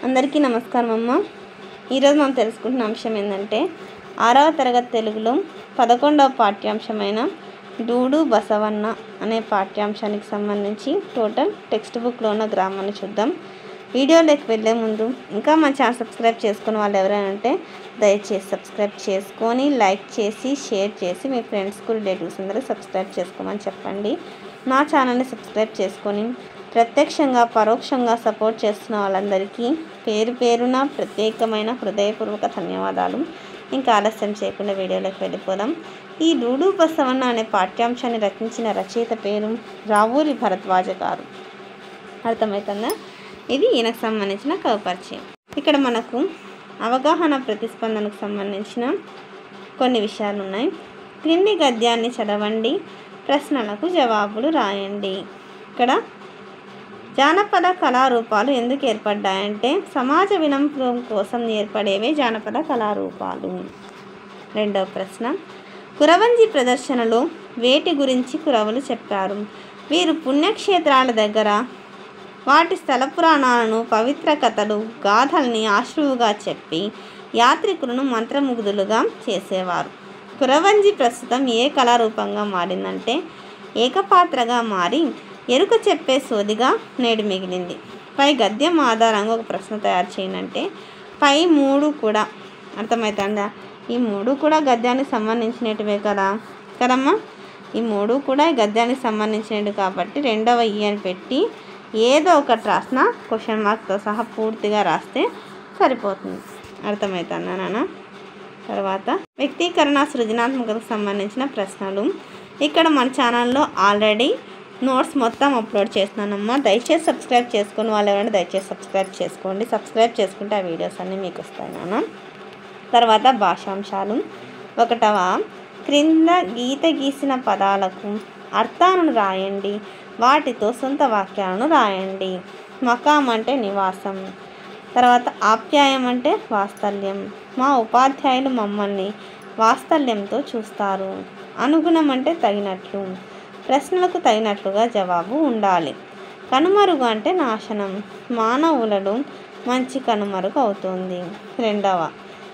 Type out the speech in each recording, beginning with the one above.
అందరికీ నమస్కారం అమ్మ. ఈరోజు మనం తెలుసుకుంటున్న అంశం ఏంటంటే 6వ తరగతి తెలుగులో 11వ పాఠ్యాంశమైన డూడు బసవన్న అనే పాఠ్యాంశానికి సంబంధించి టోటల్ టెక్స్ట్ బుక్లో ఉన్న గ్రామాన్ని చూద్దాం. వీడియోలోకి వెళ్ళే ముందు ఇంకా మన ఛానల్ సబ్స్క్రైబ్ చేసుకున్న వాళ్ళు ఎవరైనా ఉంటే దయచేసి సబ్స్క్రైబ్ చేసుకొని లైక్ చేసి షేర్ చేసి మీ ఫ్రెండ్స్కు రిలేటివ్స్ అందరూ సబ్స్క్రైబ్ చేసుకోమని చెప్పండి. నా ఛానల్ని సబ్స్క్రైబ్ చేసుకొని ప్రత్యక్షంగా పరోక్షంగా సపోర్ట్ చేస్తున్న వాళ్ళందరికీ పేరు పేరున ప్రత్యేకమైన హృదయపూర్వక ధన్యవాదాలు. ఇంకా ఆలస్యం చేయకుండా వీడియోలోకి వెళ్ళిపోదాం. ఈ డూడు బసవన్న అనే పాఠ్యాంశాన్ని రచించిన రచయిత పేరు రావూరి భరద్వాజ గారు. అర్థమవుతుందా? ఇది ఈయనకు సంబంధించిన కవిపరిచయం. ఇక్కడ మనకు అవగాహన ప్రతిస్పందనకు సంబంధించిన కొన్ని విషయాలు ఉన్నాయి. క్రింది గద్యాన్ని చదవండి, ప్రశ్నలకు జవాబులు రాయండి. ఇక్కడ జానపద కళారూపాలు ఎందుకు ఏర్పడ్డాయంటే సమాజ వినంపం కోసం ఏర్పడేవే జానపద కళారూపాలు. రెండవ ప్రశ్న, కురవంజి ప్రదర్శనలో వేటి గురించి కురవలు చెప్పారు? వీరు పుణ్యక్షేత్రాల దగ్గర వాటి స్థల పురాణాలను, పవిత్ర కథలు, గాథల్ని ఆశ్రువుగా చెప్పి యాత్రికులను మంత్రముగ్ధులుగా చేసేవారు. కురవంజి ప్రస్తుతం ఏ కళారూపంగా మారిందంటే ఏకపాత్రగా మారి ఎరుక చెప్పే సోదిగా నేడు మిగిలింది. పై గద్యం ఆధారంగా ఒక ప్రశ్న తయారు చేయనంటే పై మూడు కూడా అర్థమవుతుందా? ఈ మూడు కూడా గద్యానికి సంబంధించినటివే కదమ్మా. ఈ మూడు కూడా ఈ గద్యానికి సంబంధించినవి కాబట్టి రెండవ ఈ అని పెట్టి ఏదో ఒకటి రాసిన క్వశ్చన్ మార్క్తో సహా పూర్తిగా రాస్తే సరిపోతుంది. అర్థమవుతుందా నాన్న? తర్వాత వ్యక్తీకరణ సృజనాత్మకతకు సంబంధించిన ప్రశ్నలు. ఇక్కడ మన ఛానల్లో ఆల్రెడీ నోట్స్ మొత్తం అప్లోడ్ చేస్తున్నానమ్మా. దయచేసి సబ్స్క్రైబ్ చేసుకుని వాళ్ళు ఎవరైనా దయచేసి సబ్స్క్రైబ్ చేసుకోండి. సబ్స్క్రైబ్ చేసుకుంటే ఆ వీడియోస్ అన్నీ మీకు వస్తాయి నాన్న. తర్వాత భాషాంశాలు. 1వ, క్రింద గీత గీసిన పదాలకు అర్థాలను రాయండి, వాటితో సొంత వాక్యాలను రాయండి. మకాం అంటే నివాసం. తర్వాత ఆప్యాయం అంటే వాత్సల్యం. మా ఉపాధ్యాయులు మమ్మల్ని వాత్సల్యంతో చూస్తారు. అనుగుణం అంటే తగినట్లు. ప్రశ్నలకు తగినట్లుగా జవాబు ఉండాలి. కనుమరుగు అంటే నాశనం. మానవులలో మంచి కనుమరుగు అవుతుంది. 2వ,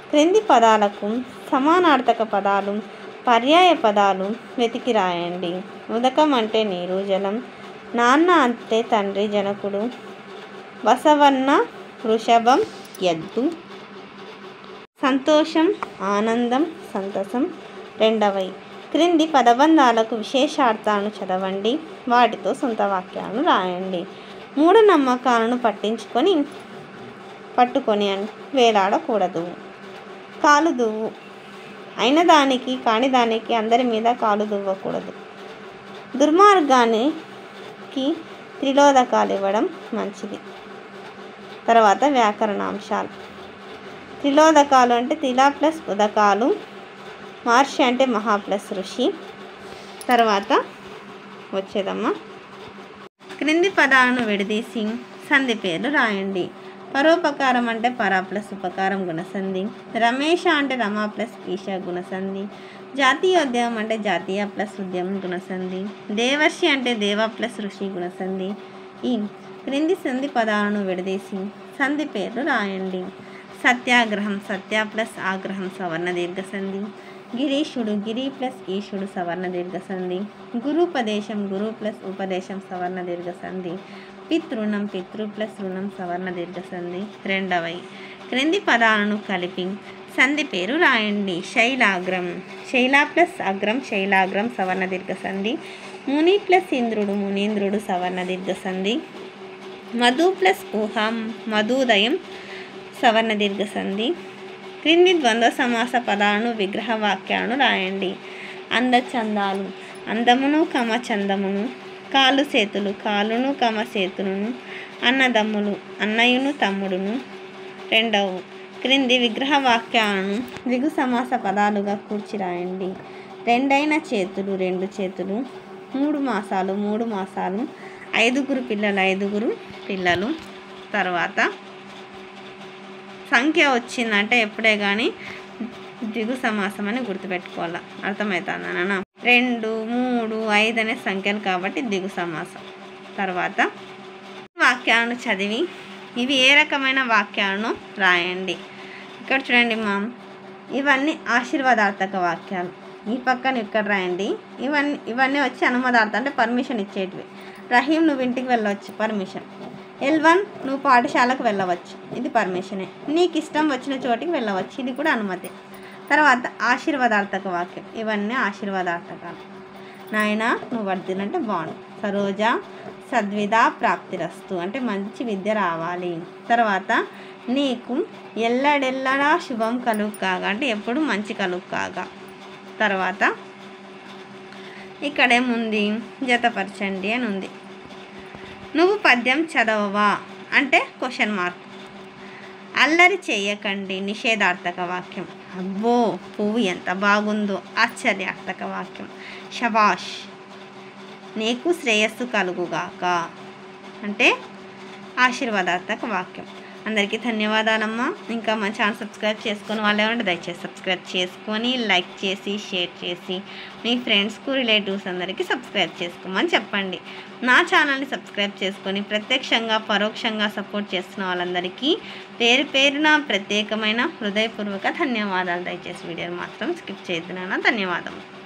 క్రింది పదాలకు సమానార్థక పదాలు, పర్యాయ పదాలు వెతికి రాయండి. ఉదకం అంటే నీరు, జలం. నాన్న అంటే తండ్రి, జనకుడు. బసవన్న వృషభం, ఎద్దు. సంతోషం, ఆనందం, సంతసం. 2వ, క్రింది పదబంధాలకు విశేషార్థాలను చదవండి, వాటితో సొంత వాక్యాలను రాయండి. మూఢనమ్మకాలను పట్టుకొని వేలాడకూడదు. కాలు దువ్వు. అయిన దానికి కాని దానికి అందరి మీద కాలు దువ్వకూడదు. దుర్మార్గానికి త్రిలోదకాలు ఇవ్వడం మంచిది. తర్వాత వ్యాకరణాంశాలు. త్రిలోదకాలు అంటే తిల ప్లస్ ఉదకాలు. మహర్షి అంటే మహా ప్లస్ ఋషి. తర్వాత వచ్చేదమ్మా, క్రింది పదాలను విడదీసి సంధి పేర్లు రాయండి. పరోపకారం అంటే పరా ప్లస్ ఉపకారం గుణసంధి. రమేష అంటే రమా ప్లస్ ఈశ గుణసంధి. జాతీయోద్యమం అంటే జాతీయ ప్లస్ ఉద్యమం గుణసంధి. దేవర్షి అంటే దేవ ప్లస్ ఋషి గుణసంధి. ఈ క్రింది సంధి పదాలను విడదీసి సంధి పేర్లు రాయండి. సత్యాగ్రహం సత్య ప్లస్ ఆగ్రహం సవర్ణ దీర్ఘసంధి. గిరీషుడు గిరి ప్లస్ ఈశుడు సవర్ణ దీర్ఘసంధి. గురుపదేశం గురు ప్లస్ ఉపదేశం సవర్ణ దీర్ఘసంధి. పితృణం పితృ ప్లస్ రుణం సవర్ణ దీర్ఘసంధి. 2వ, క్రింది పదాలను కలిపి సంధి పేరు రాయండి. శైలాగ్రం శైల ప్లస్ అగ్రం శైలాగ్రం సవర్ణ దీర్ఘసంధి. ముని ప్లస్ ఇంద్రుడు మునీంద్రుడు సవర్ణ దీర్ఘసంధి. మధు ప్లస్ ఊహం మధుదయం సవర్ణ దీర్ఘసంధి. క్రింది ద్వంద్వ సమాస పదాలను విగ్రహ వాక్యాలను రాయండి. అందచందాలు అందమును కమ చందమును. కాలు చేతులు కాలును కమ చేతులను. అన్నదమ్ములు అన్నయ్యను తమ్ముడును. 2వ, క్రింది విగ్రహ వాక్యాలను ద్విగు సమాస పదాలుగా కూర్చి రాయండి. రెండైన చేతులు రెండు చేతులు. 3 మాసాలు 3 మాసాలు. 5 పిల్లలు 5 పిల్లలు. తర్వాత సంఖ్య వచ్చిందంటే ఎప్పుడే కానీ ద్విగు సమాసం అని గుర్తుపెట్టుకోవాలి. అర్థమవుతుందా నాన్న? 2, 3, 5 అనే సంఖ్యలు కాబట్టి ద్విగు సమాసం. తర్వాత వాక్యాలను చదివి ఇవి ఏ రకమైన వాక్యాలను రాయండి. ఇక్కడ చూడండి ఇవన్నీ ఆశీర్వాదార్థక వాక్యాలు. ఈ పక్కన ఇక్కడ రాయండి. ఇవన్నీ వచ్చి అనుమదార్థం అంటే పర్మిషన్ ఇచ్చేటివి. రహీం నువ్వు ఇంటికి వెళ్ళవచ్చు, పర్మిషన్. L1 నువ్వు పాఠశాలకు వెళ్ళవచ్చు, ఇది పర్మిషనే. నీకు ఇష్టం వచ్చిన చోటికి వెళ్ళవచ్చు, ఇది కూడా అనుమతి. తర్వాత ఆశీర్వాదార్థక వాక్యం, ఇవన్నీ ఆశీర్వాదార్థకాలు. నాయన నువ్వు వర్ధిల్లంటే బాగుండు. సరోజ సద్విధ ప్రాప్తిరస్తు అంటే మంచి విద్య రావాలి. తర్వాత నీకు ఎల్లడెల్లడా శుభం కలుగు కాగా అంటే ఎప్పుడు మంచి కలుగు కాగా. తర్వాత ఇక్కడేముంది, జతపరచండి అని ఉంది. నువ్వు పద్యం చదవవా అంటే క్వశ్చన్ మార్క్. అల్లరి చేయకండి నిషేధార్థక వాక్యం. అబ్బో పువ్వు ఎంత బాగుందో ఆశ్చర్యార్థక వాక్యం. శబాష్ నీకు శ్రేయస్సు కలుగుగాక అంటే ఆశీర్వాదార్థక వాక్యం. అందరికీ ధన్యవాదాలమ్మా. ఇంకా మా ఛానల్ సబ్స్క్రైబ్ చేసుకొని వాళ్ళు ఏమంటే దయచేసి సబ్స్క్రైబ్ చేసుకొని లైక్ చేసి షేర్ చేసి మీ ఫ్రెండ్స్కు రిలేటివ్స్ అందరికీ సబ్స్క్రైబ్ చేసుకోమని చెప్పండి. నా ఛానల్ని సబ్స్క్రైబ్ చేసుకొని ప్రత్యక్షంగా పరోక్షంగా సపోర్ట్ చేస్తున్న వాళ్ళందరికీ పేరు పేరున ప్రత్యేకమైన హృదయపూర్వక ధన్యవాదాలు. దయచేసి వీడియోని మాత్రం స్కిప్ చేయొద్దు. ధన్యవాదములు.